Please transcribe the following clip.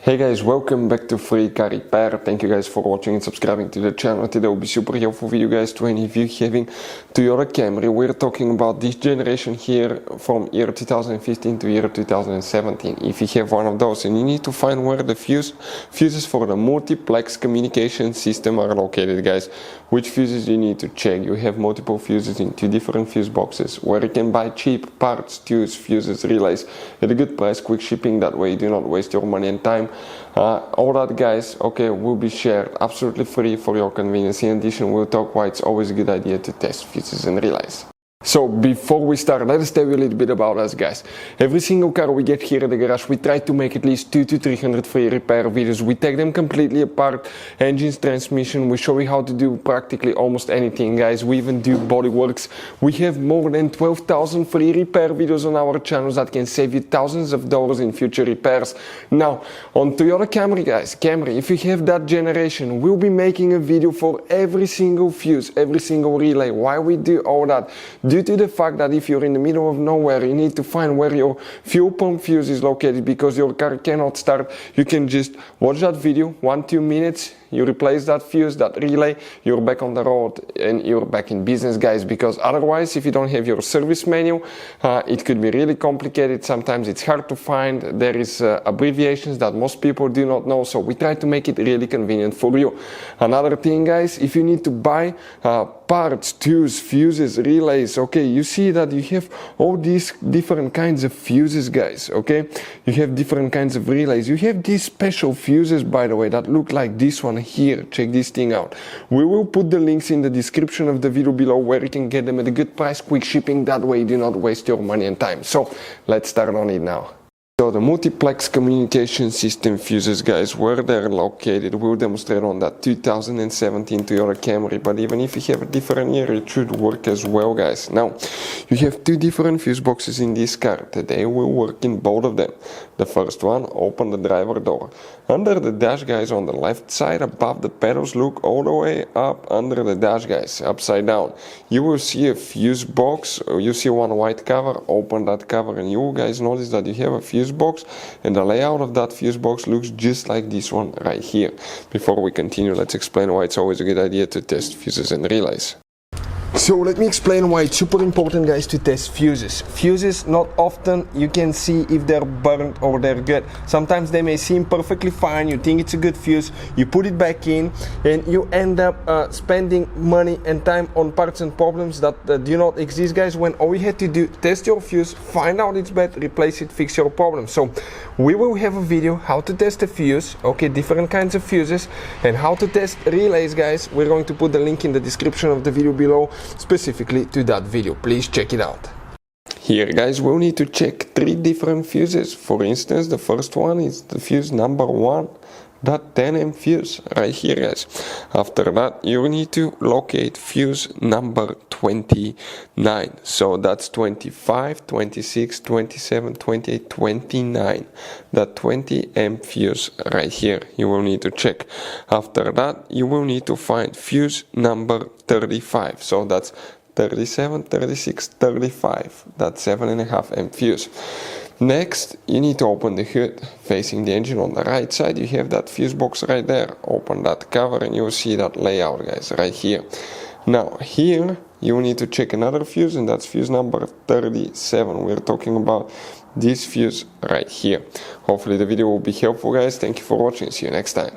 Hey guys, welcome back to Free Car Repair. Thank you guys for watching and subscribing to the channel. Today will be super helpful for you guys to any of you having Toyota Camry. We're talking about this generation here from year 2015 to year 2017. If you have one of those and you need to find where the fuses for the multiplex communication system are located, guys, which fuses you need to check. You have multiple fuses in two different fuse boxes where you can buy cheap parts, tools, fuses, relays at a good price, quick shipping. That way you do not waste your money and time. All that, guys, okay, will be shared absolutely free for your convenience. In addition, we'll talk why it's always a good idea to test fuses and relays. So before we start, let us tell you a little bit about us, guys. Every single car we get here at the garage, we try to make at least 200 to 300 free repair videos. We take them completely apart, engines, transmission. We show you how to do practically almost anything, guys. We even do body works. We have more than 12,000 free repair videos on our channels that can save you thousands of dollars in future repairs. Now, on Toyota Camry, guys, Camry, if you have that generation, we'll be making a video for every single fuse, every single relay. Why we do all that? Due to the fact that if you're in the middle of nowhere, you need to find where your fuel pump fuse is located because your car cannot start. You can just watch that video, 1-2 minutes, you replace that fuse, that relay, you're back on the road and you're back in business, guys, because otherwise, if you don't have your service manual, it could be really complicated. Sometimes it's hard to find. There is abbreviations that most people do not know, so we try to make it really convenient for you. Another thing, guys, if you need to buy parts, tools, fuses, relays, okay, you see that you have all these different kinds of fuses, guys, okay? You have different kinds of relays. You have these special fuses, by the way, that look like this one here. Check this thing out. We will put the links in the description of the video below where you can get them at a good price, quick shipping. That way you do not waste your money and time. So let's start on it now. So the multiplex communication system fuses, guys, where they're located, we'll demonstrate on that 2017 Toyota Camry, but even if you have a different year, it should work as well, guys. Now, you have two different fuse boxes in this car. Today we'll work in both of them. The first one, open the driver door. Under the dash, guys, on the left side above the pedals, look all the way up under the dash, guys, upside down. You will see a fuse box, you see one white cover, open that cover and you will, guys, notice that you have a fuse box, and the layout of that fuse box looks just like this one right here. Before we continue, let's explain why it's always a good idea to test fuses and relays. So let me explain why it's super important, guys, to test fuses. Fuses, not often you can see if they're burnt or they're good. Sometimes they may seem perfectly fine, you think it's a good fuse, you put it back in and you end up spending money and time on parts and problems that do not exist, guys, when all you had to do, test your fuse, find out it's bad, replace it, fix your problem. So we will have a video how to test a fuse, okay, different kinds of fuses, and how to test relays, guys. We're going to put the link in the description of the video below specifically to that video. Please check it out. Here, guys, we'll need to check 3 different fuses. For instance, the first one is the fuse number 1, that 10M fuse right here, guys. After that, you need to locate fuse number 29. So that's 25, 26, 27, 28, 29. That 20M fuse right here, you will need to check. After that, you will need to find fuse number 35. So that's 37, 36, 35. That's 7.5M fuse. Next, you need to open the hood. Facing the engine on the right side, you have that fuse box right there. Open that cover and you will see that layout, guys, right here. Now, here, you need to check another fuse, and that's fuse number 37. We're talking about this fuse right here. Hopefully the video will be helpful, guys. Thank you for watching. See you next time.